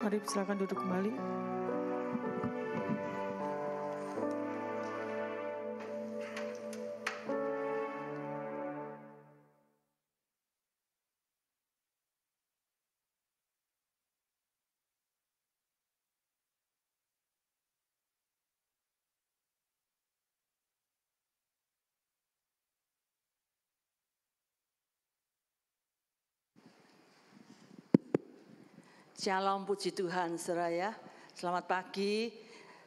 Mari silakan duduk kembali. Shalom, puji Tuhan, saudara ya. Selamat pagi.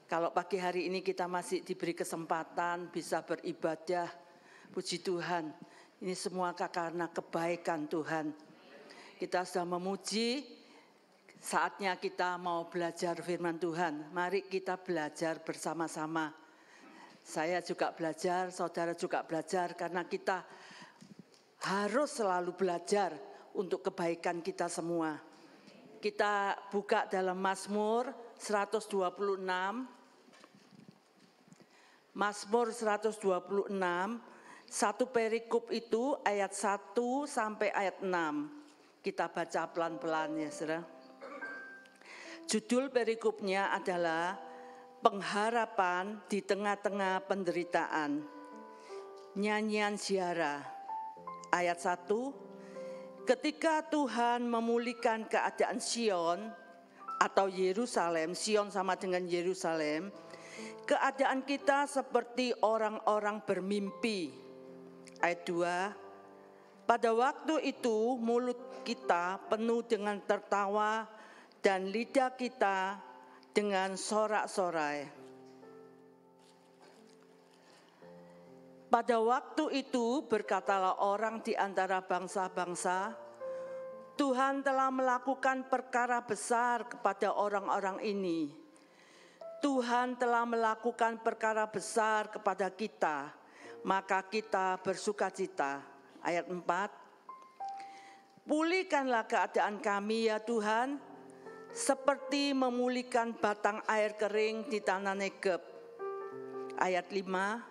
Kalau pagi hari ini kita masih diberi kesempatan bisa beribadah, puji Tuhan. Ini semua karena kebaikan Tuhan. Kita sudah memuji, saatnya kita mau belajar firman Tuhan. Mari kita belajar bersama-sama. Saya juga belajar, saudara juga belajar, karena kita harus selalu belajar untuk kebaikan kita semua. Kita buka dalam Mazmur 126. Mazmur 126, satu perikop itu ayat 1 sampai ayat 6. Kita baca pelan-pelan ya, saudara. Judul perikopnya adalah pengharapan di tengah-tengah penderitaan. Nyanyian ziarah. Ayat 1. Ketika Tuhan memulihkan keadaan Sion atau Yerusalem, Sion sama dengan Yerusalem, keadaan kita seperti orang-orang bermimpi. Ayat 2, pada waktu itu mulut kita penuh dengan tertawa dan lidah kita dengan sorak-sorai. Pada waktu itu berkatalah orang di antara bangsa-bangsa, Tuhan telah melakukan perkara besar kepada orang-orang ini. Tuhan telah melakukan perkara besar kepada kita, maka kita bersukacita. Ayat 4, pulihkanlah keadaan kami ya Tuhan, seperti memulihkan batang air kering di tanah Negeb. Ayat 5,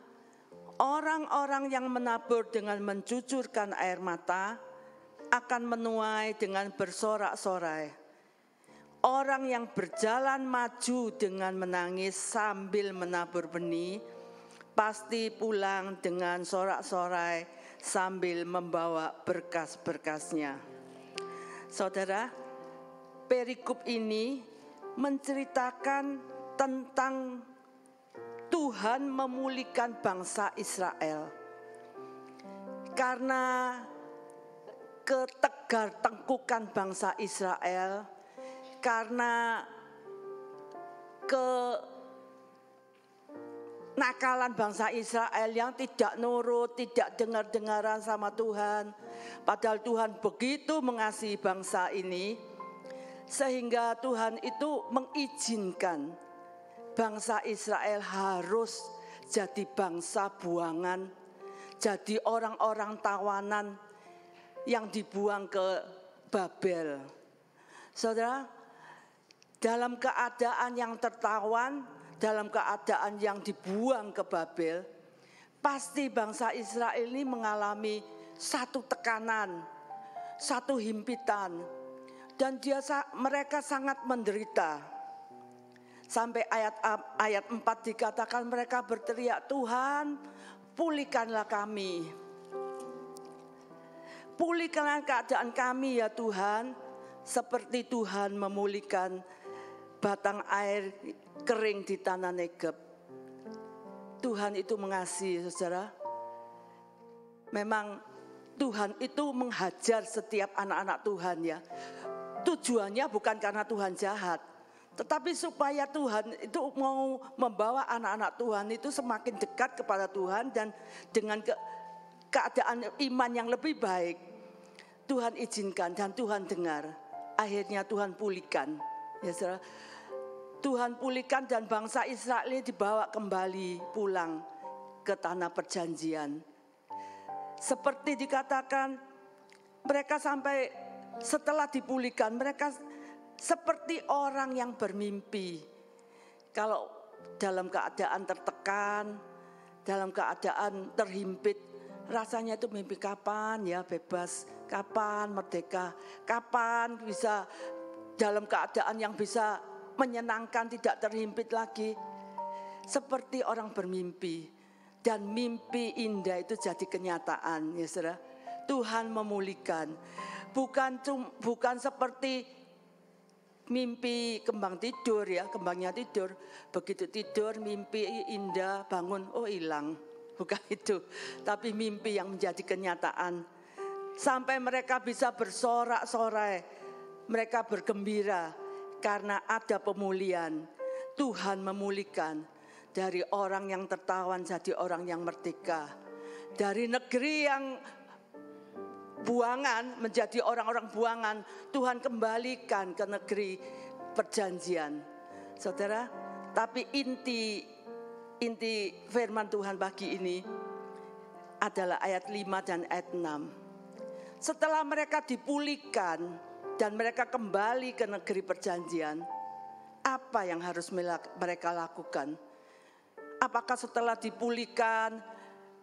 orang-orang yang menabur dengan mencucurkan air mata akan menuai dengan bersorak-sorai. Orang yang berjalan maju dengan menangis sambil menabur benih pasti pulang dengan sorak-sorai sambil membawa berkas-berkasnya. Saudara, perikop ini menceritakan tentang Tuhan memulihkan bangsa Israel karena ketegar-tengkukan bangsa Israel, karena kenakalan bangsa Israel yang tidak nurut, tidak dengar-dengaran sama Tuhan. Padahal Tuhan begitu mengasihi bangsa ini, sehingga Tuhan itu mengizinkan bangsa Israel harus jadi bangsa buangan, jadi orang-orang tawanan yang dibuang ke Babel. Saudara, dalam keadaan yang tertawan, dalam keadaan yang dibuang ke Babel, pasti bangsa Israel ini mengalami satu tekanan, satu himpitan, dan mereka sangat menderita. Sampai ayat 4 dikatakan mereka berteriak, Tuhan pulihkanlah kami. Pulihkanlah keadaan kami ya Tuhan, seperti Tuhan memulihkan batang air kering di tanah Negeb. Tuhan itu mengasihi, saudara. Memang Tuhan itu menghajar setiap anak-anak Tuhan ya. Tujuannya bukan karena Tuhan jahat, tetapi supaya Tuhan itu mau membawa anak-anak Tuhan itu semakin dekat kepada Tuhan dan dengan keadaan iman yang lebih baik. Tuhan izinkan dan Tuhan dengar. Akhirnya Tuhan pulihkan. Ya saudara, Tuhan pulihkan dan bangsa Israel ini dibawa kembali pulang ke tanah perjanjian. Seperti dikatakan, mereka sampai setelah dipulihkan, mereka seperti orang yang bermimpi. Kalau dalam keadaan tertekan, dalam keadaan terhimpit, rasanya itu mimpi kapan ya bebas, kapan merdeka, kapan bisa dalam keadaan yang bisa menyenangkan, tidak terhimpit lagi. Seperti orang bermimpi, dan mimpi indah itu jadi kenyataan, ya saudara. Tuhan memulihkan, bukan seperti mimpi kembang tidur ya, kembangnya tidur, begitu tidur mimpi indah, bangun oh hilang, bukan itu. Tapi mimpi yang menjadi kenyataan, sampai mereka bisa bersorak-sorai, mereka bergembira karena ada pemulihan. Tuhan memulihkan. Dari orang yang tertawan jadi orang yang merdeka. Dari negeri yang buangan menjadi orang-orang buangan, Tuhan kembalikan ke negeri perjanjian. Saudara, tapi inti firman Tuhan pagi ini adalah ayat 5 dan ayat 6. Setelah mereka dipulihkan dan mereka kembali ke negeri perjanjian, apa yang harus mereka lakukan? Apakah setelah dipulihkan,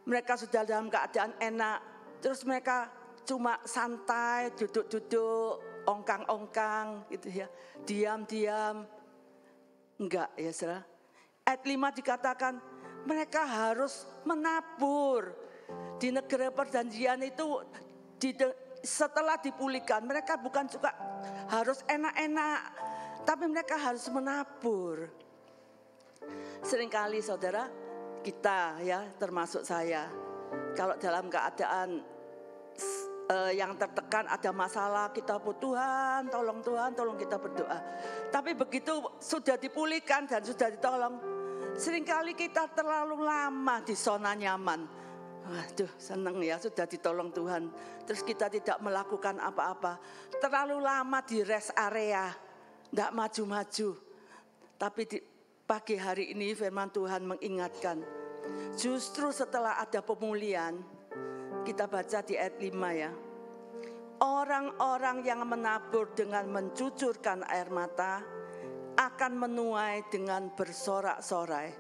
mereka sudah dalam keadaan enak, terus mereka cuma santai, duduk-duduk, ongkang-ongkang gitu ya, diam-diam? Enggak ya saudara. Ayat 5 dikatakan, mereka harus menabur. Di negeri perjanjian itu, setelah dipulihkan, mereka bukan juga harus enak-enak, tapi mereka harus menabur. Seringkali saudara, kita ya termasuk saya, kalau dalam keadaan yang tertekan, ada masalah, kita Tuhan tolong kita berdoa. Tapi begitu sudah dipulihkan dan sudah ditolong, seringkali kita terlalu lama di zona nyaman. Waduh, senang ya sudah ditolong Tuhan, terus kita tidak melakukan apa-apa. Terlalu lama di rest area, tidak maju-maju. Tapi pagi hari ini firman Tuhan mengingatkan, justru setelah ada pemulihan, kita baca di ayat 5 ya. Orang-orang yang menabur dengan mencucurkan air mata akan menuai dengan bersorak-sorai.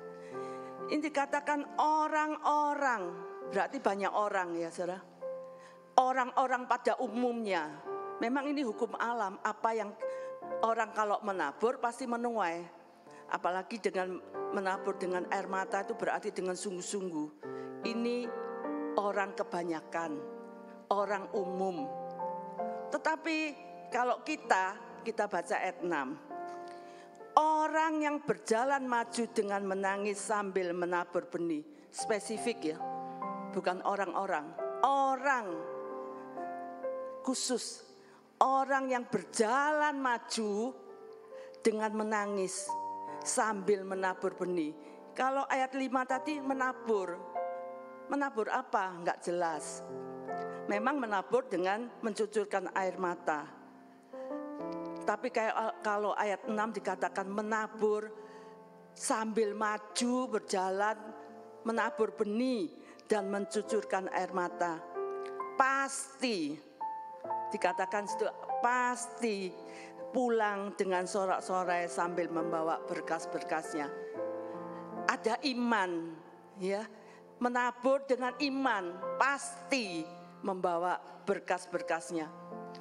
Ini dikatakan orang-orang, berarti banyak orang ya saudara. Orang-orang pada umumnya, memang ini hukum alam, apa yang orang kalau menabur pasti menuai. Apalagi dengan menabur dengan air mata itu berarti dengan sungguh-sungguh. Ini orang kebanyakan, orang umum. Tetapi kalau kita baca ayat 6. Orang yang berjalan maju dengan menangis sambil menabur benih. Spesifik ya, bukan orang-orang. Orang khusus. Orang yang berjalan maju dengan menangis sambil menabur benih. Kalau ayat 5 tadi menabur apa? Enggak jelas. Memang menabur dengan mencucurkan air mata. Tapi kalau ayat 6 dikatakan menabur sambil maju berjalan, menabur benih dan mencucurkan air mata. Pasti dikatakan situ, pasti pulang dengan sorak-sorai sambil membawa berkas-berkasnya. Ada iman ya, menabur dengan iman pasti membawa berkas-berkasnya.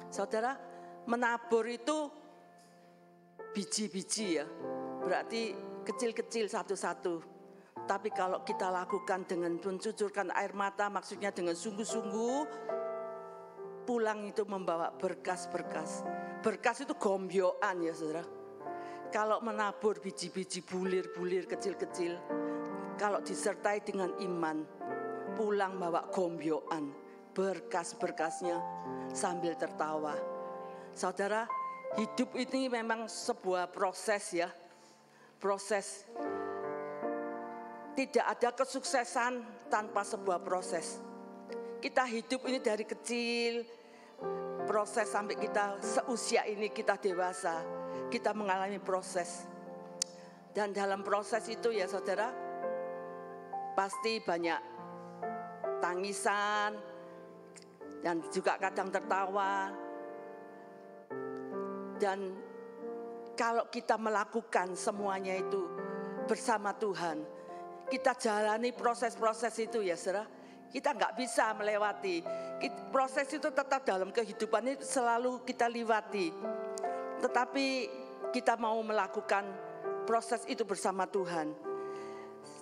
Saudara, menabur itu biji-biji ya, berarti kecil-kecil satu-satu. Tapi kalau kita lakukan dengan mencucurkan air mata, maksudnya dengan sungguh-sungguh, pulang itu membawa berkas-berkas. Berkas itu gombyokan ya saudara. Kalau menabur biji-biji bulir-bulir kecil-kecil, kalau disertai dengan iman, pulang bawa gombyokan, berkas-berkasnya sambil tertawa. Saudara, hidup ini memang sebuah proses ya. Proses. Tidak ada kesuksesan tanpa sebuah proses. Kita hidup ini dari kecil, proses sampai kita seusia ini kita dewasa, kita mengalami proses. Dan dalam proses itu ya saudara, pasti banyak tangisan dan juga kadang tertawa. Dan kalau kita melakukan semuanya itu bersama Tuhan, kita jalani proses-proses itu ya saudara, kita nggak bisa melewati. Proses itu tetap dalam kehidupan ini selalu kita lewati. tetapi kita mau melakukan proses itu bersama Tuhan.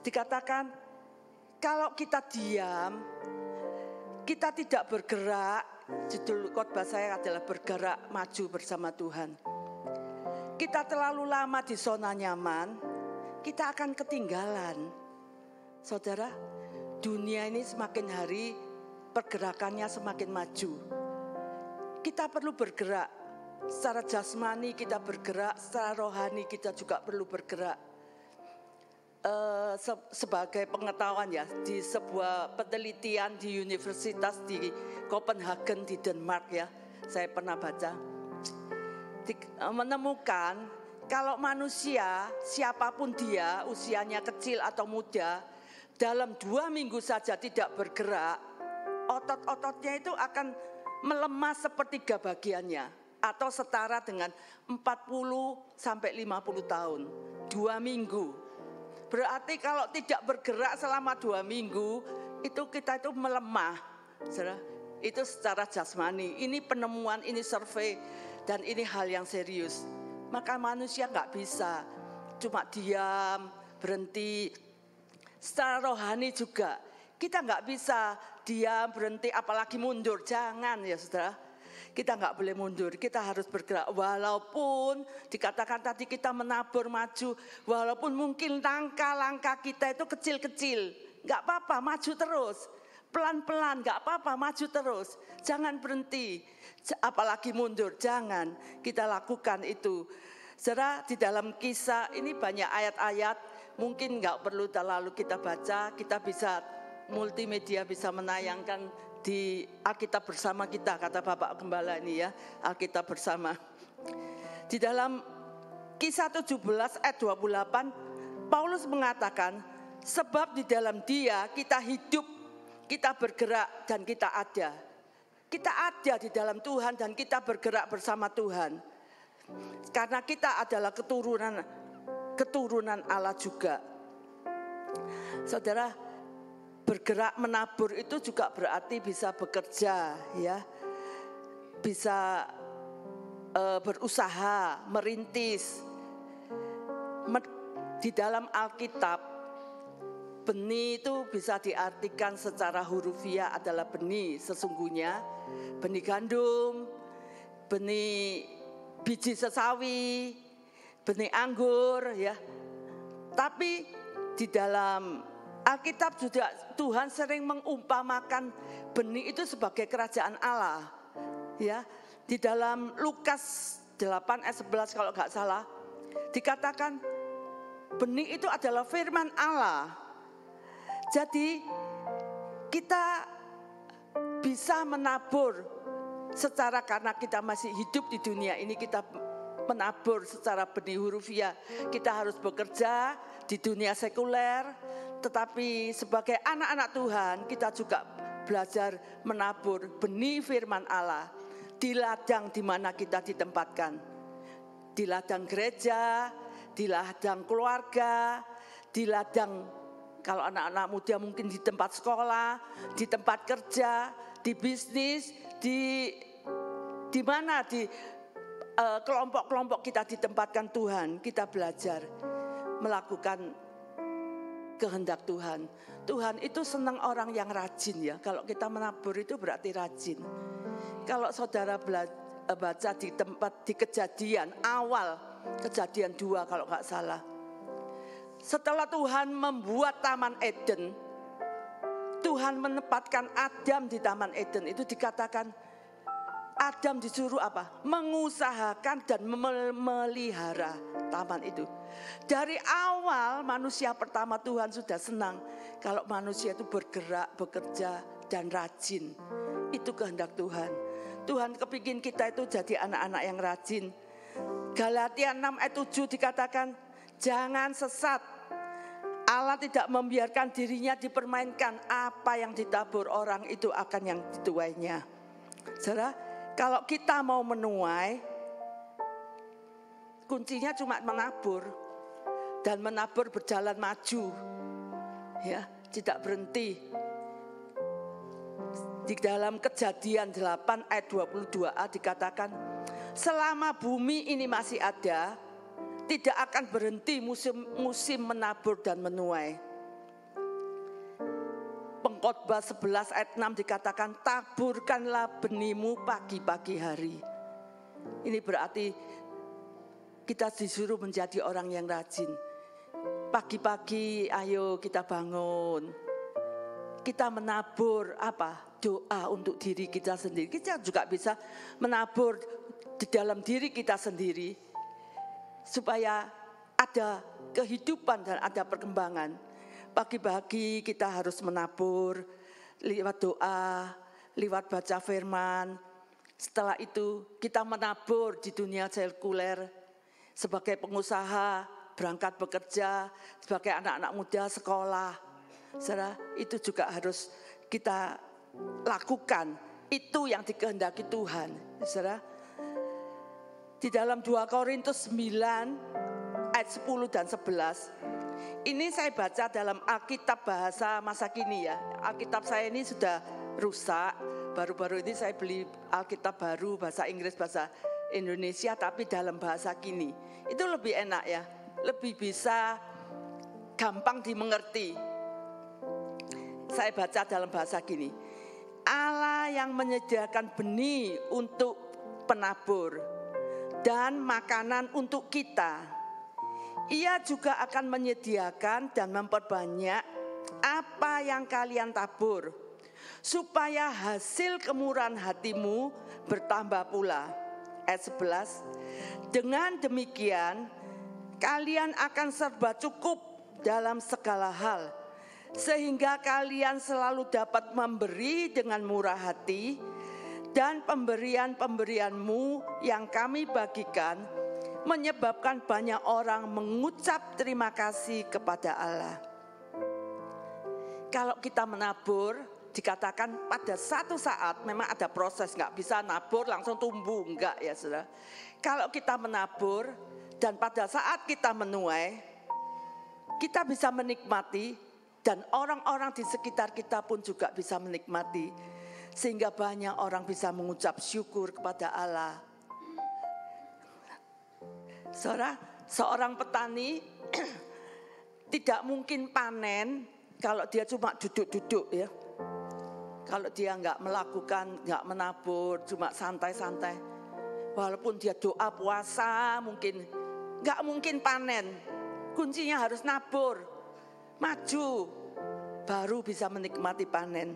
Dikatakan kalau kita diam, kita tidak bergerak. Judul khotbah saya adalah bergerak maju bersama Tuhan. Kita terlalu lama di zona nyaman, kita akan ketinggalan. Saudara, dunia ini semakin hari pergerakannya semakin maju. Kita perlu bergerak. Secara jasmani kita bergerak, secara rohani kita juga perlu bergerak. Sebagai pengetahuan ya, di sebuah penelitian di universitas di Copenhagen di Denmark ya, saya pernah baca, menemukan kalau manusia siapapun dia, usianya kecil atau muda, dalam 2 minggu saja tidak bergerak, otot-ototnya itu akan melemah sepertiga bagiannya atau setara dengan 40 sampai 50 tahun. 2 minggu. Berarti kalau tidak bergerak selama 2 minggu, itu kita itu melemah. Itu secara jasmani. Ini penemuan, ini survei, dan ini hal yang serius. Maka manusia nggak bisa cuma diam, berhenti. Secara rohani juga, kita nggak bisa diam, berhenti, apalagi mundur. Jangan ya saudara. Kita nggak boleh mundur, kita harus bergerak. Walaupun dikatakan tadi kita menabur maju, walaupun mungkin langkah-langkah kita itu kecil-kecil, nggak apa-apa, maju terus. Pelan-pelan, nggak apa-apa, maju terus. Jangan berhenti, apalagi mundur, jangan. Kita lakukan itu. Saudara, di dalam Kisah ini banyak ayat-ayat, mungkin nggak perlu terlalu kita baca, kita bisa multimedia bisa menayangkan di Alkitab bersama kita, kata Bapak Gembala ini ya, Alkitab bersama. Di dalam Kisah 17 ayat 28, Paulus mengatakan, sebab di dalam Dia kita hidup, kita bergerak dan kita ada. Kita ada di dalam Tuhan dan kita bergerak bersama Tuhan. Karena kita adalah keturunan Allah juga. Saudara, bergerak menabur itu juga berarti bisa bekerja ya, bisa berusaha, merintis. Di dalam Alkitab, benih itu bisa diartikan secara hurufiah adalah benih sesungguhnya, benih gandum, benih biji sesawi, benih anggur ya. Tapi di dalam Alkitab juga Tuhan sering mengumpamakan benih itu sebagai kerajaan Allah. Ya, di dalam Lukas 8 ayat 11 kalau enggak salah, dikatakan benih itu adalah firman Allah. Jadi kita bisa menabur secara, karena kita masih hidup di dunia ini, kita menabur secara benih hurufiah. Kita harus bekerja di dunia sekuler, tetapi sebagai anak-anak Tuhan kita juga belajar menabur benih firman Allah di ladang di mana kita ditempatkan. Di ladang gereja, di ladang keluarga, di ladang kalau anak-anak muda mungkin di tempat sekolah, di tempat kerja, di bisnis, di mana di kelompok-kelompok kita ditempatkan Tuhan. Kita belajar melakukan kehendak Tuhan. Tuhan itu senang orang yang rajin ya. Kalau kita menabur itu berarti rajin. Kalau saudara baca di tempat di Kejadian awal, Kejadian 2 kalau nggak salah. Setelah Tuhan membuat Taman Eden, Tuhan menempatkan Adam di Taman Eden. Itu dikatakan Adam disuruh apa? Mengusahakan dan memelihara taman itu. Dari awal manusia pertama Tuhan sudah senang kalau manusia itu bergerak, bekerja dan rajin. Itu kehendak Tuhan. Tuhan kepingin kita itu jadi anak-anak yang rajin. Galatia 6 ayat 7 dikatakan, jangan sesat. Allah tidak membiarkan dirinya dipermainkan. Apa yang ditabur orang itu akan yang dituainya. Saudara, kalau kita mau menuai, kuncinya cuma menabur. Dan menabur berjalan maju. Ya, tidak berhenti. Di dalam Kejadian 8 ayat 22a dikatakan, selama bumi ini masih ada, tidak akan berhenti musim menabur dan menuai. Pengkhotbah 11 ayat 6 dikatakan, taburkanlah benihmu pagi-pagi hari. Ini berarti kita disuruh menjadi orang yang rajin. Pagi-pagi ayo kita bangun. Kita menabur apa? Doa untuk diri kita sendiri. Kita juga bisa menabur di dalam diri kita sendiri supaya ada kehidupan dan ada perkembangan. Pagi-pagi kita harus menabur lewat doa, lewat baca firman. Setelah itu kita menabur di dunia sekuler sebagai pengusaha, berangkat bekerja, sebagai anak-anak muda sekolah. Saudara, itu juga harus kita lakukan. Itu yang dikehendaki Tuhan. Saudara, di dalam 2 Korintus 9 ayat 10 dan 11. Ini saya baca dalam Alkitab bahasa masa kini ya. Alkitab saya ini sudah rusak. Baru-baru ini saya beli Alkitab baru bahasa Inggris, bahasa Indonesia, tapi dalam bahasa kini. Itu lebih enak ya. Lebih bisa gampang dimengerti. Saya baca dalam bahasa gini. Allah yang menyediakan benih untuk penabur dan makanan untuk kita. Ia juga akan menyediakan dan memperbanyak apa yang kalian tabur, supaya hasil kemurahan hatimu bertambah pula. Ayat 11. Dengan demikian, kalian akan serba cukup dalam segala hal, sehingga kalian selalu dapat memberi dengan murah hati, dan pemberian-pemberianmu yang kami bagikan menyebabkan banyak orang mengucap terima kasih kepada Allah. Kalau kita menabur, dikatakan pada satu saat memang ada proses, nggak bisa nabur langsung tumbuh, enggak ya saudara. Kalau kita menabur dan pada saat kita menuai, kita bisa menikmati dan orang-orang di sekitar kita pun juga bisa menikmati. Sehingga banyak orang bisa mengucap syukur kepada Allah. Saudara, seorang petani tidak mungkin panen kalau dia cuma duduk-duduk ya. Kalau dia nggak melakukan, nggak menabur, cuma santai-santai. Walaupun dia doa puasa mungkin nggak mungkin panen. Kuncinya harus nabur, maju, baru bisa menikmati panen.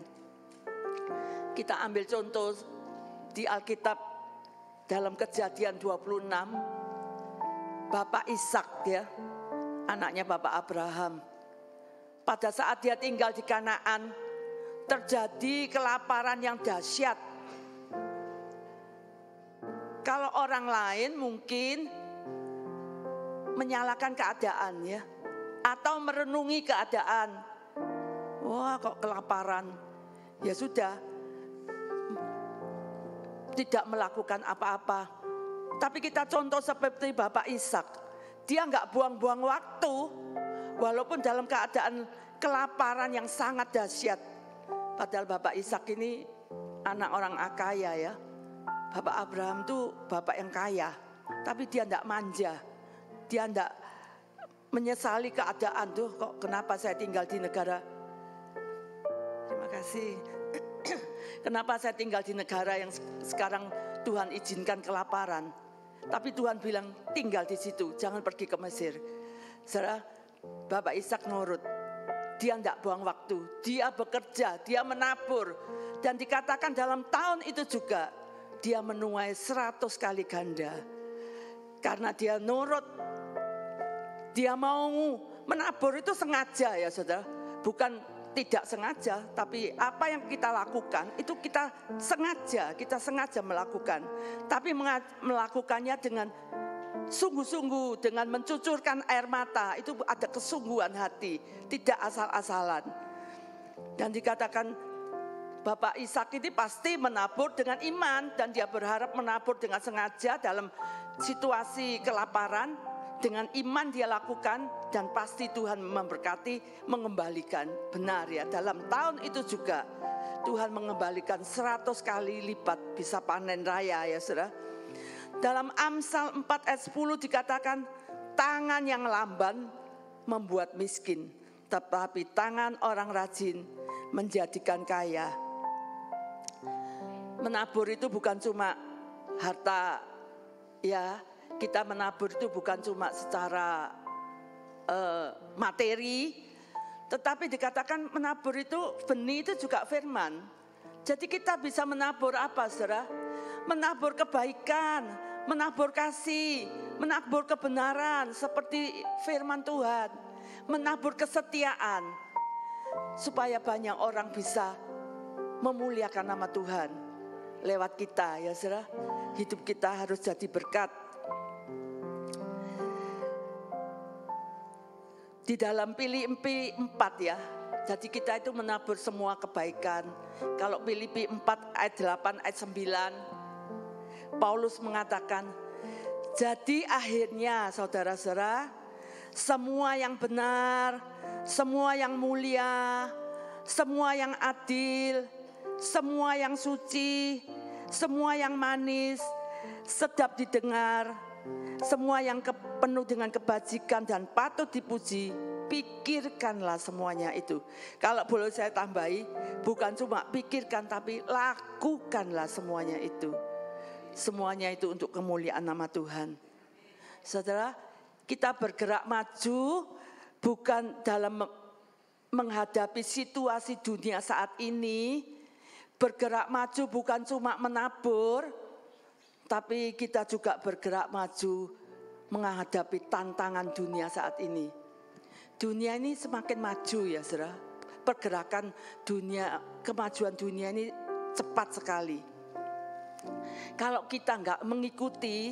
Kita ambil contoh di Alkitab dalam Kejadian 26, Bapak Ishak ya, anaknya Bapak Abraham. Pada saat dia tinggal di Kanaan, terjadi kelaparan yang dahsyat. Kalau orang lain mungkin menyalahkan keadaan ya, atau merenungi keadaan. Wah kok kelaparan, ya sudah, tidak melakukan apa-apa. Tapi kita contoh seperti Bapak Ishak, dia nggak buang-buang waktu, walaupun dalam keadaan kelaparan yang sangat dahsyat. Padahal Bapak Ishak ini anak orang kaya ya. Bapak Abraham tuh bapak yang kaya, tapi dia nggak manja, dia nggak menyesali keadaan tuh. Kok kenapa saya tinggal di negara? Terima kasih. Kenapa saya tinggal di negara yang sekarang Tuhan izinkan kelaparan? Tapi Tuhan bilang tinggal di situ, jangan pergi ke Mesir. Saudara, Bapak Ishak nurut. Dia tidak buang waktu, dia bekerja, dia menabur. Dan dikatakan dalam tahun itu juga dia menuai 100 kali ganda. Karena dia nurut, dia mau menabur itu sengaja ya saudara. Bukan tidak sengaja, tapi apa yang kita lakukan itu kita sengaja melakukan. Tapi melakukannya dengan sungguh-sungguh, dengan mencucurkan air mata, itu ada kesungguhan hati, tidak asal-asalan. Dan dikatakan Bapak Ishak ini pasti menabur dengan iman, dan dia berharap menabur dengan sengaja dalam situasi kelaparan. Dengan iman dia lakukan, dan pasti Tuhan memberkati, mengembalikan. Benar ya, dalam tahun itu juga Tuhan mengembalikan 100 kali lipat, bisa panen raya ya saudara. Dalam Amsal 4 ayat 10 dikatakan, tangan yang lamban membuat miskin, tetapi tangan orang rajin menjadikan kaya. Menabur itu bukan cuma harta, ya. Kita menabur itu bukan cuma secara materi, tetapi dikatakan menabur itu benih itu juga firman. Jadi kita bisa menabur apa, saudara? Menabur kebaikan, menabur kasih, menabur kebenaran seperti firman Tuhan, menabur kesetiaan supaya banyak orang bisa memuliakan nama Tuhan lewat kita, ya saudara. Hidup kita harus jadi berkat. Di dalam Filipi 4 ya, jadi kita itu menabur semua kebaikan. Kalau Filipi 4 ayat 8 ayat 9, Paulus mengatakan, jadi akhirnya saudara-saudara, semua yang benar, semua yang mulia, semua yang adil, semua yang suci, semua yang manis, sedap didengar, semua yang penuh dengan kebajikan dan patut dipuji, pikirkanlah semuanya itu. Kalau boleh saya tambahi, bukan cuma pikirkan tapi lakukanlah semuanya itu. Semuanya itu untuk kemuliaan nama Tuhan. Saudara, kita bergerak maju bukan dalam menghadapi situasi dunia saat ini. Bergerak maju bukan cuma menabur, tapi kita juga bergerak maju menghadapi tantangan dunia saat ini. Dunia ini semakin maju ya saudara. Pergerakan dunia, kemajuan dunia ini cepat sekali. Kalau kita enggak mengikuti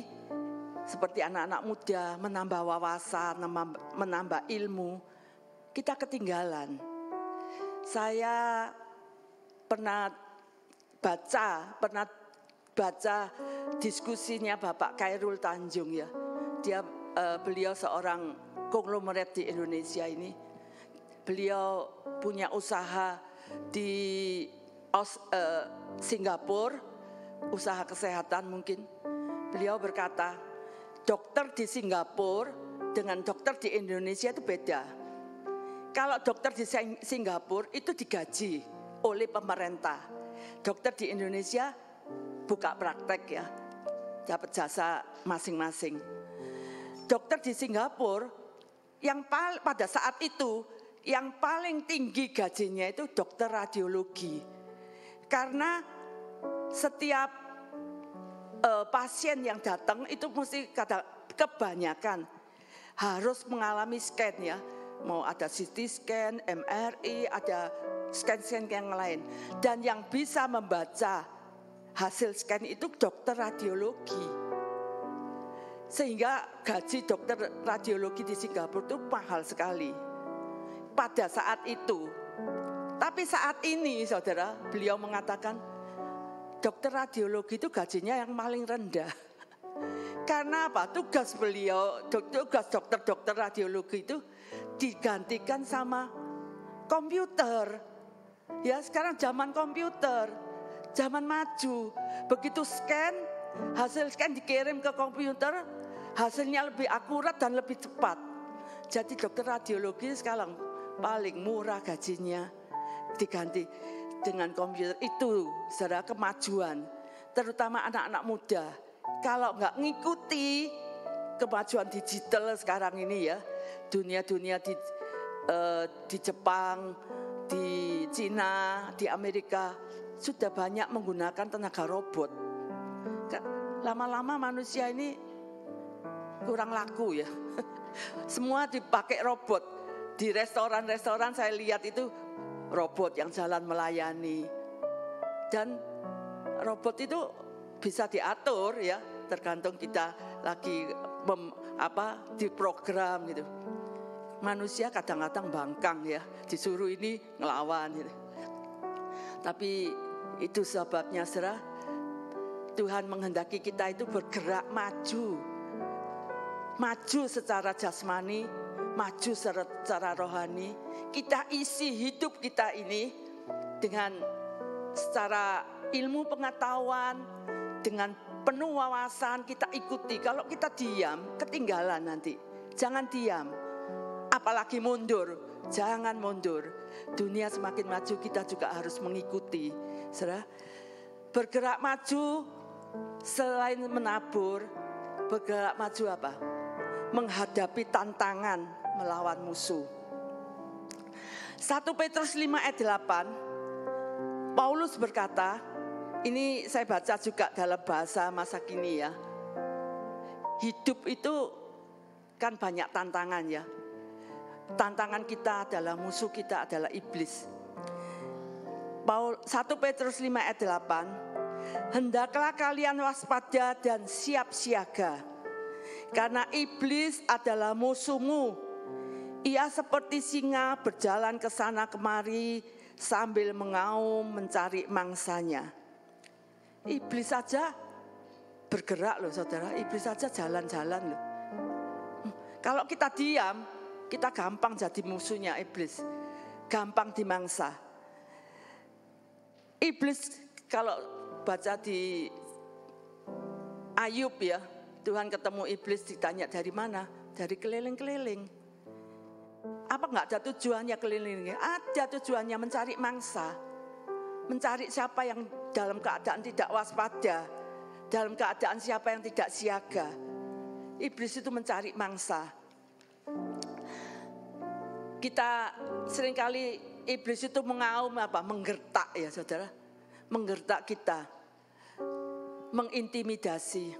seperti anak-anak muda, menambah wawasan, menambah ilmu, kita ketinggalan. Saya pernah baca diskusinya Bapak Khairul Tanjung ya. Beliau seorang konglomerat di Indonesia ini. Beliau punya usaha di Singapura, usaha kesehatan mungkin. Beliau berkata, dokter di Singapura dengan dokter di Indonesia itu beda. Kalau dokter di Singapura itu digaji oleh pemerintah. Dokter di Indonesia buka praktek ya, dapat jasa masing-masing. Dokter di Singapura yang pada saat itu yang paling tinggi gajinya itu dokter radiologi. Karena setiap pasien yang datang itu mesti kebanyakan harus mengalami scan ya. Mau ada CT scan, MRI, ada scan-scan yang lain. Dan yang bisa membaca hasil scan itu dokter radiologi. Sehingga gaji dokter radiologi di Singapura itu mahal sekali. Pada saat itu. Tapi saat ini saudara, beliau mengatakan dokter radiologi itu gajinya yang paling rendah. Karena apa? Tugas beliau, tugas dokter radiologi itu digantikan sama komputer. Ya sekarang zaman komputer, zaman maju. Begitu scan, hasil scan dikirim ke komputer, hasilnya lebih akurat dan lebih cepat. Jadi dokter radiologi sekarang paling murah gajinya, diganti dengan komputer. Itu saudara kemajuan, terutama anak-anak muda. Kalau nggak ngikuti kemajuan digital sekarang ini ya, dunia-dunia di Jepang, di Cina, di Amerika sudah banyak menggunakan tenaga robot. Lama-lama manusia ini kurang laku ya. Semua dipakai robot. Di restoran-restoran saya lihat itu robot yang jalan melayani. Dan robot itu bisa diatur ya, tergantung kita lagi diprogram gitu. Manusia kadang-kadang bangkang ya, disuruh ini ngelawan gitu. Tapi itu sebabnya saudara, Tuhan menghendaki kita itu bergerak maju. Maju secara jasmani, maju secara rohani. Kita isi hidup kita ini dengan secara ilmu pengetahuan, dengan penuh wawasan, kita ikuti. Kalau kita diam, ketinggalan nanti. Jangan diam, apalagi mundur. Jangan mundur. Dunia semakin maju, kita juga harus mengikuti. Saudara, bergerak maju selain menabur, bergerak maju apa? Menghadapi tantangan melawan musuh. 1 Petrus 5 ayat 8, Paulus berkata, ini saya baca juga dalam bahasa masa kini ya. Hidup itu kan banyak tantangan ya. Tantangan kita adalah musuh kita adalah iblis. 1 Petrus 5 ayat 8, hendaklah kalian waspada dan siap siaga, karena iblis adalah musuhmu. Ia seperti singa berjalan ke sana kemari sambil mengaum mencari mangsanya. Iblis saja bergerak loh saudara, iblis saja jalan-jalan loh. Kalau kita diam, kita gampang jadi musuhnya iblis, gampang dimangsa. Iblis kalau baca di Ayub ya, Tuhan ketemu iblis ditanya dari mana? Dari keliling-keliling. Apa enggak ada tujuannya keliling? Ada tujuannya, mencari mangsa. Mencari siapa yang dalam keadaan tidak waspada, dalam keadaan siapa yang tidak siaga. Iblis itu mencari mangsa. Kita seringkali iblis itu mengaum apa? Menggertak ya saudara. Menggertak kita. Mengintimidasi.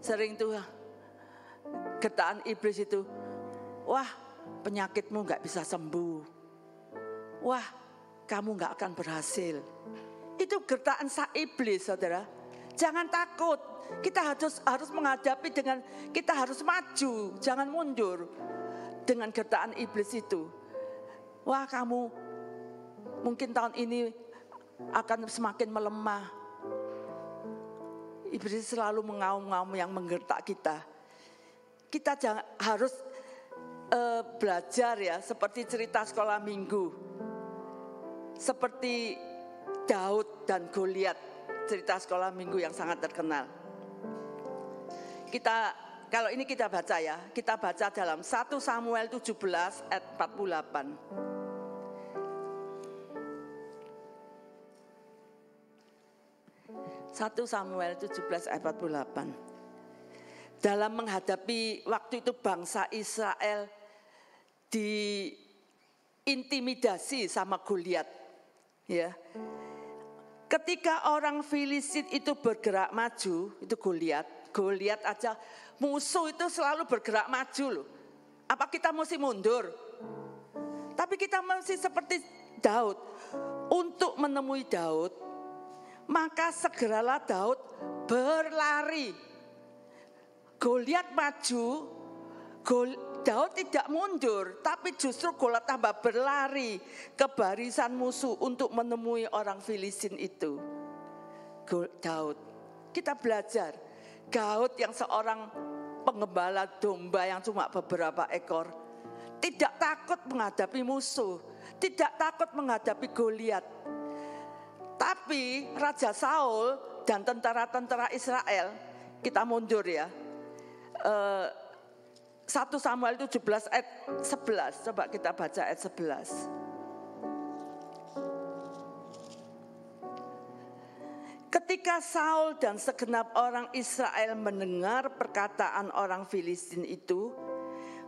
Sering tuh gertakan iblis itu, wah penyakitmu gak bisa sembuh, wah kamu gak akan berhasil. Itu gertakan iblis saudara. Jangan takut, kita harus menghadapi dengan, kita harus maju, jangan mundur dengan gertakan iblis itu. Wah kamu mungkin tahun ini akan semakin melemah. Iblis selalu mengaum-ngaum yang menggertak kita. Kita harus belajar ya, seperti cerita sekolah minggu. Seperti Daud dan Goliat, cerita sekolah minggu yang sangat terkenal. Kalau ini kita baca ya, kita baca dalam 1 Samuel 17 ayat 48. 1 Samuel 17 ayat 48. Dalam menghadapi waktu itu bangsa Israel diintimidasi sama Goliat, ya. Ketika orang Filistin itu bergerak maju, itu Goliat aja, musuh itu selalu bergerak maju loh. Apa kita mesti mundur? Tapi kita mesti seperti Daud. Untuk menemui Daud, maka segeralah Daud berlari. Goliat maju, Daud tidak mundur, tapi justru Goliat tambah berlari ke barisan musuh untuk menemui orang Filistin itu. Daud, kita belajar. Daud yang seorang penggembala domba yang cuma beberapa ekor, tidak takut menghadapi musuh, tidak takut menghadapi Goliat. Tapi Raja Saul dan tentara-tentara Israel, kita mundur ya. 1 Samuel 17 ayat 11, coba kita baca ayat 11. Ketika Saul dan segenap orang Israel mendengar perkataan orang Filistin itu,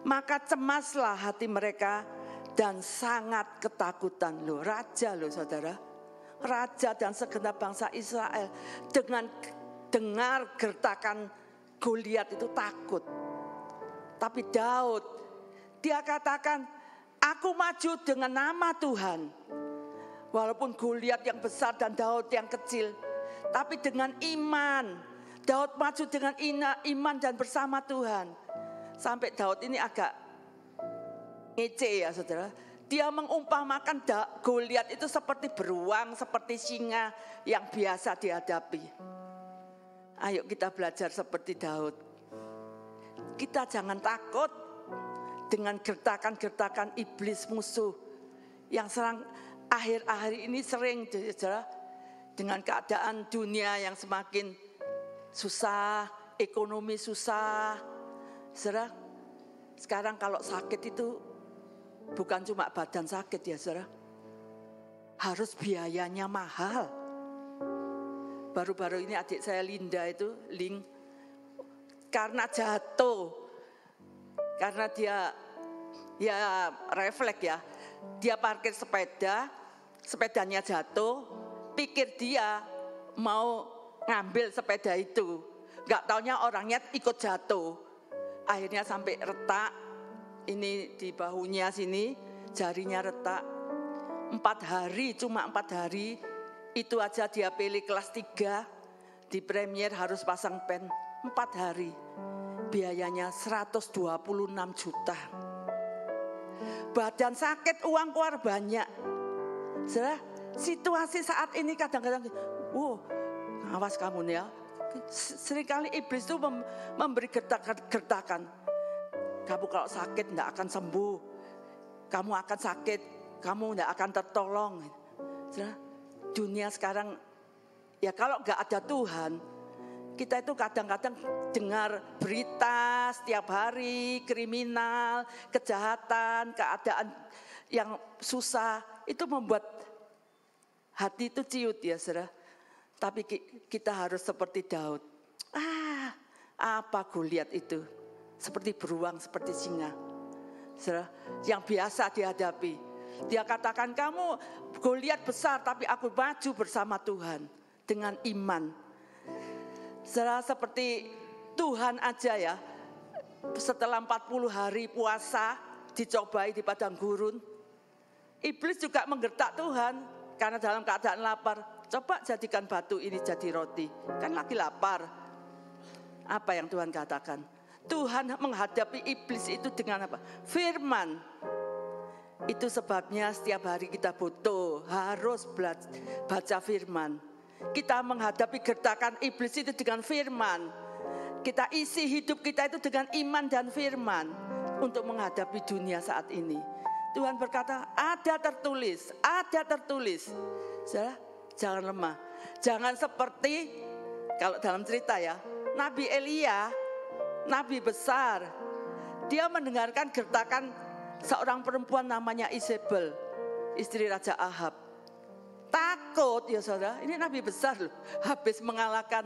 maka cemaslah hati mereka dan sangat ketakutan. Loh, raja loh saudara. Raja dan segenap bangsa Israel dengan dengar gertakan Goliat itu takut. Tapi Daud, dia katakan, aku maju dengan nama Tuhan. Walaupun Goliat yang besar dan Daud yang kecil, tapi dengan iman. Daud maju dengan iman dan bersama Tuhan. Sampai Daud ini agak ngece ya saudara. Dia mengumpamakan Goliat itu seperti beruang, seperti singa yang biasa dihadapi. Ayo kita belajar seperti Daud. Kita jangan takut dengan gertakan-gertakan iblis musuh yang serang akhir-akhir ini sering saudara. dengan keadaan dunia yang semakin susah, ekonomi susah. Saudara, sekarang kalau sakit itu bukan cuma badan sakit ya saudara, harus biayanya mahal. Baru-baru ini adik saya Linda itu, karena jatuh, karena dia ya refleks ya, dia parkir sepeda, sepedanya jatuh, pikir dia mau ngambil sepeda itu, gak taunya orangnya ikut jatuh, akhirnya sampai retak, ini di bahunya sini, jarinya retak, 4 hari, cuma 4 hari, itu aja dia pilih kelas 3, di Premier harus pasang pen, 4 hari, biayanya 126 juta, badan sakit, uang keluar banyak. Saudara, situasi saat ini kadang-kadang, awas kamu nih ya. Seringkali iblis itu memberi gertakan. Kamu kalau sakit tidak akan sembuh. Kamu akan sakit, kamu tidak akan tertolong. Saudara, dunia sekarang, ya kalau nggak ada Tuhan, kita itu kadang-kadang dengar berita setiap hari, kriminal, kejahatan, keadaan yang susah, itu membuat hati itu ciut ya saudara. Tapi kita harus seperti Daud. Apa Goliat itu? Seperti beruang, seperti singa. Saudara, yang biasa dihadapi. Dia katakan, kamu Goliat besar, tapi aku maju bersama Tuhan. Dengan iman. Saudara, seperti Tuhan aja ya. Setelah 40 hari puasa, dicobai di padang gurun. Iblis juga menggertak Tuhan, karena dalam keadaan lapar. Coba jadikan batu ini jadi roti. Kan lagi lapar. Apa yang Tuhan katakan? Tuhan menghadapi iblis itu dengan apa? Firman. Itu sebabnya setiap hari kita butuh, harus baca firman. Kita menghadapi gertakan iblis itu dengan firman. Kita isi hidup kita itu dengan iman dan firman. Untuk menghadapi dunia saat ini. Tuhan berkata, ada tertulis. Jangan lemah. Jangan seperti, kalau dalam cerita ya, Nabi Elia, Nabi besar. Dia mendengarkan gertakan seorang perempuan namanya Isabel, istri Raja Ahab. Takut ya saudara, ini Nabi besar loh. Habis mengalahkan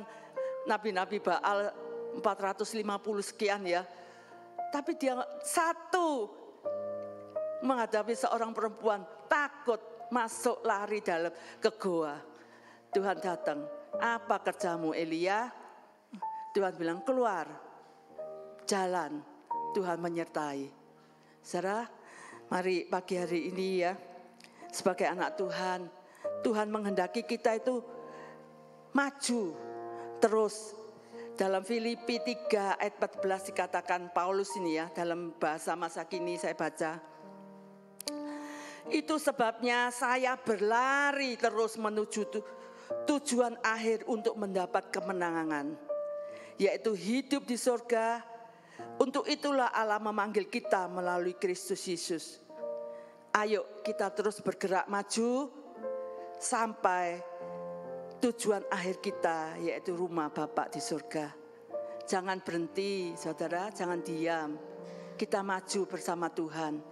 Nabi-Nabi Baal 450 sekian ya. Tapi dia satu menghadapi seorang perempuan, takut masuk lari dalam ke goa. Tuhan datang, apa kerjamu Elia? Tuhan bilang keluar, jalan, Tuhan menyertai. Saudara, mari pagi hari ini ya, sebagai anak Tuhan, Tuhan menghendaki kita itu maju terus. Dalam Filipi 3 ayat 14 dikatakan Paulus ini ya, dalam bahasa masa kini saya baca. Itu sebabnya saya berlari terus menuju tujuan akhir untuk mendapat kemenangan, yaitu hidup di surga. Untuk itulah Allah memanggil kita melalui Kristus Yesus. Ayo kita terus bergerak maju sampai tujuan akhir kita, yaitu rumah Bapa di surga. Jangan berhenti saudara, jangan diam. Kita maju bersama Tuhan.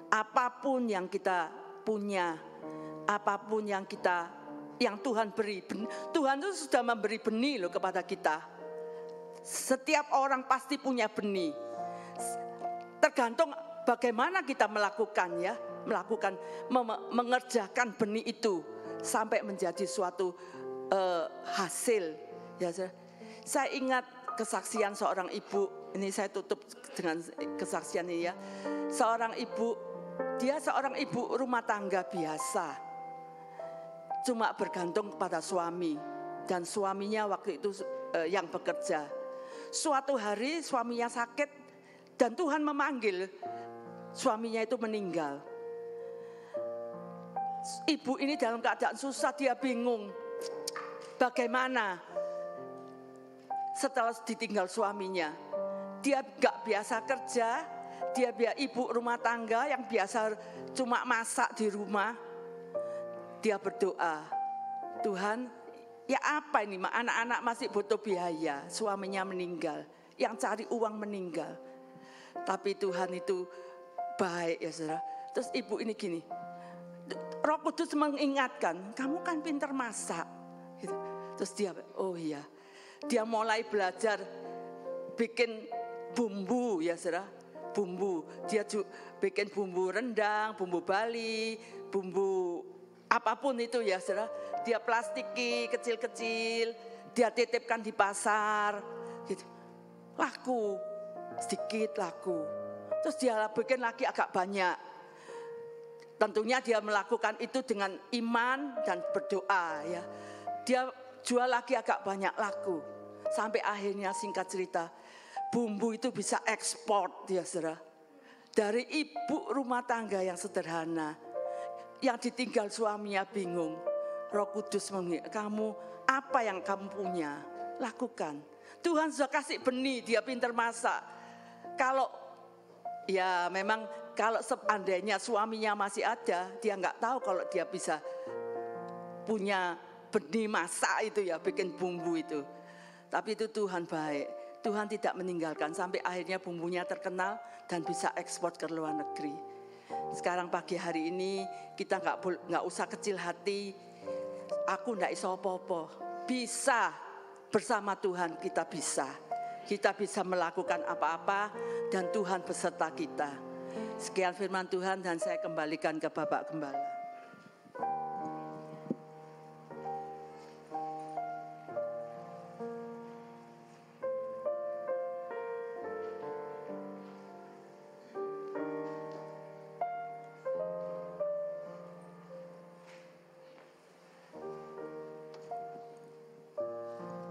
Apapun yang kita punya, apapun yang Tuhan beri, Tuhan itu sudah memberi benih loh kepada kita. Setiap orang pasti punya benih. Tergantung bagaimana kita mengerjakan benih itu sampai menjadi suatu hasil. Ya, saya ingat kesaksian seorang ibu. Ini saya tutup dengan kesaksian ini ya. Seorang ibu. Dia seorang ibu rumah tangga biasa, cuma bergantung kepada suami, dan suaminya waktu itu yang bekerja. Suatu hari suaminya sakit dan Tuhan memanggil suaminya itu meninggal. Ibu ini dalam keadaan susah, dia bingung bagaimana setelah ditinggal suaminya. Dia gak biasa kerja. Dia ibu rumah tangga yang biasa cuma masak di rumah. Dia berdoa, Tuhan Ya apa ini, anak-anak masih butuh biaya, suaminya meninggal, yang cari uang meninggal. Tapi Tuhan itu baik ya saudara. Terus ibu ini gini, Roh Kudus mengingatkan, kamu kan pintar masak. Gitu. Terus dia, oh iya, dia mulai belajar bikin bumbu ya saudara. Bumbu, dia bikin bumbu rendang, bumbu Bali, bumbu apapun itu ya saudara. Dia plastiki kecil-kecil, dia titipkan di pasar, gitu. Laku, sedikit laku. Terus dia bikin lagi agak banyak. Tentunya dia melakukan itu dengan iman dan berdoa ya. Dia jual lagi agak banyak laku. Sampai akhirnya singkat cerita, bumbu itu bisa ekspor ya saudara. Dari ibu rumah tangga yang sederhana, yang ditinggal suaminya bingung. Roh Kudus mengingat, kamu apa yang kamu punya, lakukan. Tuhan sudah kasih benih, dia pintar masak. Kalau ya memang kalau seandainya suaminya masih ada, dia nggak tahu kalau dia bisa punya benih masak itu ya, bikin bumbu itu. Tapi itu Tuhan baik. Tuhan tidak meninggalkan sampai akhirnya bumbunya terkenal dan bisa ekspor ke luar negeri. Sekarang pagi hari ini kita nggak usah kecil hati. Aku nggak iso apa-apa. Bisa bersama Tuhan kita bisa. Kita bisa melakukan apa-apa dan Tuhan beserta kita. Sekian firman Tuhan dan saya kembalikan ke Bapak Gembala.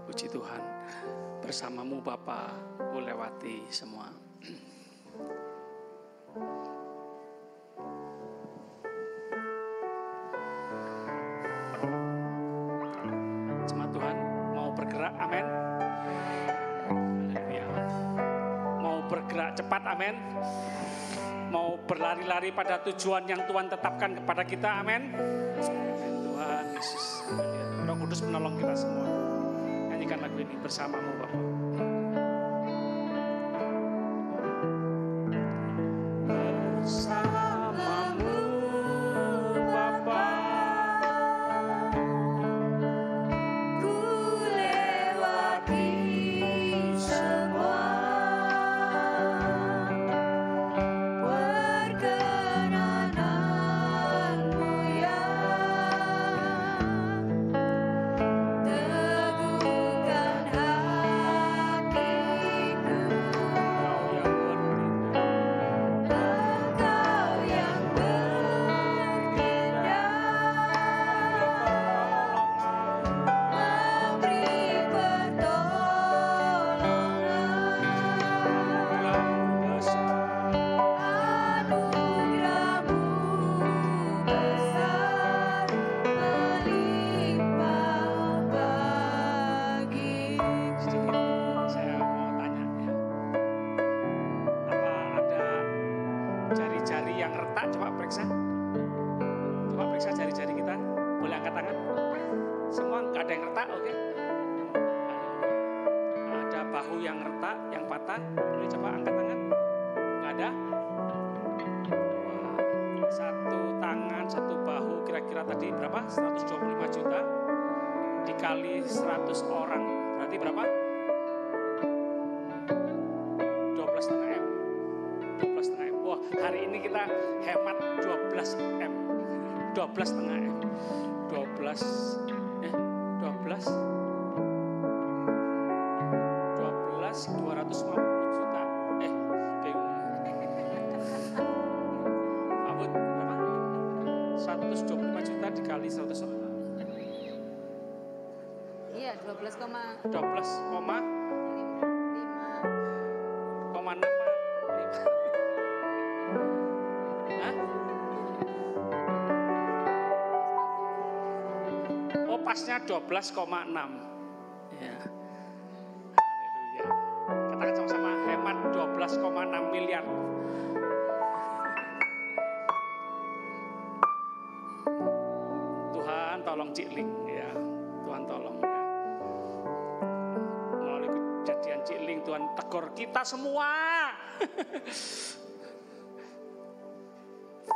Puji Tuhan, bersamamu Bapa, ku lewati semua. Jemaat Tuhan mau bergerak, amin. Mau bergerak cepat, amin. Mau berlari-lari pada tujuan yang Tuhan tetapkan kepada kita, amin. Tuhan Yesus, Roh Kudus menolong kita semua. Nyanyikan lagu ini bersamamu Bapak. Dikali 100 orang berarti berapa? 12,5 M. 12,5 M. Wah, hari ini kita hemat 12 M. 12,5 M. 12 250 juta. Abut berapa? 125 juta dikali 100 orang. Iya, 12,5. Oh, pasnya 12,6. Ya. Haleluya. Katakan sama-sama, hemat 12,6 miliar. Tuhan tolong Cikling ya. Tuhan tolong ya. kita semua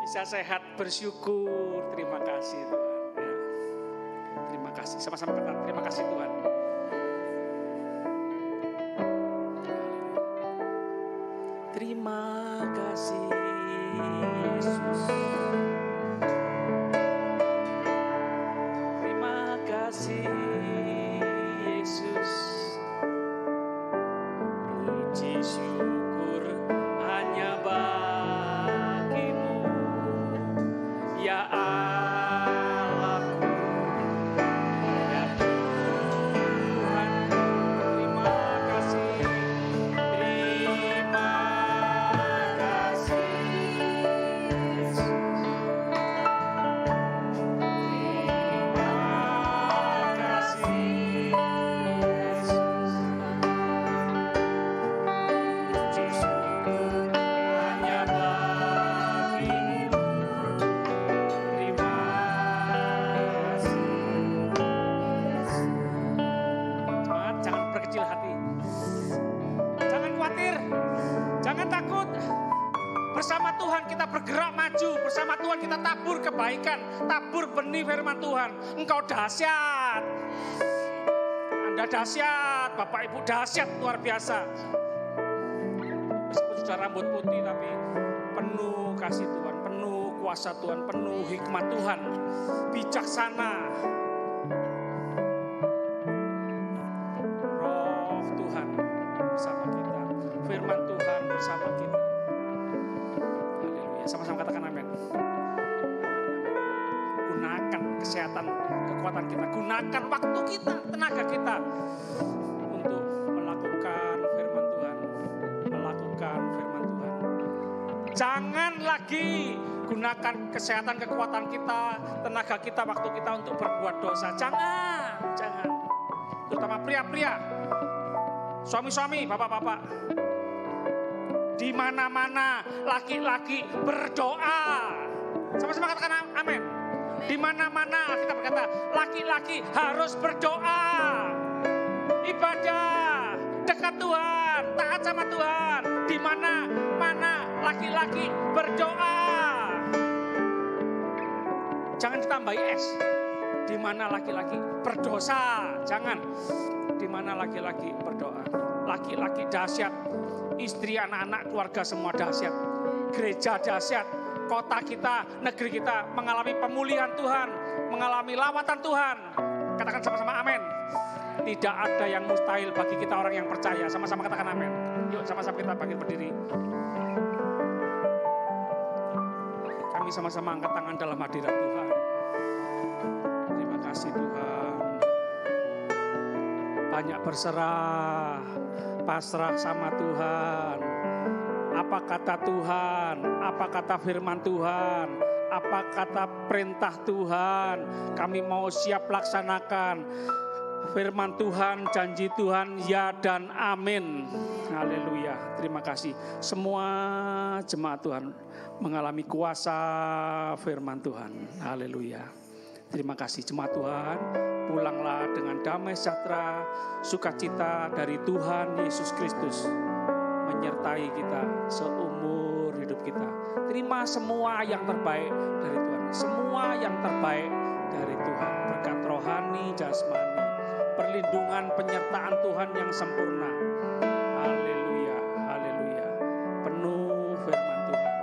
bisa sehat, bersyukur. Terima kasih Tuhan. Ya. Terima kasih. Sama-sama kata terima kasih Tuhan. Terima kasih Yesus. Terima kasih Yesus. Puji syukur hanya bagimu, ya Allahku, ya Tuhanku. Terima kasih, terima kasih Yesus. Terima kasih Yesus. Puji syukur hanya bagimu. Terima kasih. Semangat, jangan berkecil hati. Jangan khawatir, jangan takut. Bersama Tuhan kita bergerak maju, bersama Tuhan kita tabur kebaikan, tabur benih firman Tuhan. Engkau dahsyat. Anda dahsyat, Bapak Ibu dahsyat, luar biasa. Meskipun sudah rambut putih tapi penuh kasih Tuhan, penuh kuasa Tuhan, penuh hikmat Tuhan, bijaksana. Roh Tuhan bersama kita, firman Tuhan bersama kita. Haleluya. Sama-sama katakan amin. Gunakan kesehatan, kekuatan kita, gunakan waktu kita, tenaga kita untuk melakukan firman Tuhan, melakukan firman Tuhan. Jangan lagi gunakan kesehatan, kekuatan kita, tenaga kita, waktu kita untuk berbuat dosa. Jangan. Terutama pria-pria, suami-suami, bapak-bapak. Di mana-mana laki-laki berdoa. Sama-sama katakan amin. Di mana-mana kita berkata, laki-laki harus berdoa. Ibadah, dekat Tuhan, taat sama Tuhan. Di mana-mana laki-laki berdoa. Jangan ditambahi S. Di mana laki-laki berdosa. Jangan. Di mana laki-laki berdoa. Laki-laki dahsyat. Istri, anak-anak, keluarga semua dahsyat. Gereja dahsyat. Kota kita, negeri kita mengalami pemulihan Tuhan, mengalami lawatan Tuhan. Katakan sama-sama amin. Tidak ada yang mustahil bagi kita orang yang percaya. Sama-sama katakan amin. Yuk sama-sama kita bangkit berdiri. Kami sama-sama angkat tangan dalam hadirat Tuhan. Terima kasih Tuhan. Banyak berserah, pasrah sama Tuhan. Apa kata Tuhan, apa kata firman Tuhan, apa kata perintah Tuhan, kami mau siap laksanakan. Firman Tuhan, janji Tuhan, ya dan amin. Haleluya, terima kasih. Semua jemaat Tuhan mengalami kuasa firman Tuhan. Haleluya. Terima kasih jemaat Tuhan. Pulanglah dengan damai sejahtera, sukacita dari Tuhan Yesus Kristus menyertai kita seumur hidup kita. Terima semua yang terbaik dari Tuhan. Semua yang terbaik dari Tuhan. Berkat rohani, jasmani, perlindungan, penyertaan Tuhan yang sempurna. Haleluya, haleluya. Penuh firman Tuhan,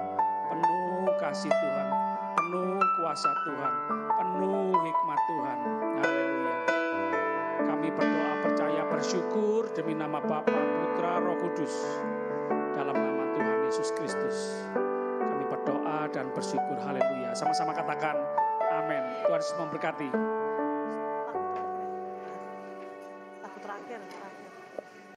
penuh kasih Tuhan, penuh kuasa Tuhan, penuh hikmat Tuhan. Haleluya. Kami berdoa, percaya, bersyukur demi nama Bapa, Putra, Roh Kudus. Dalam nama Tuhan Yesus Kristus. Kami berdoa dan bersyukur. Haleluya. Sama-sama katakan amin. Tuhan Yesus memberkati.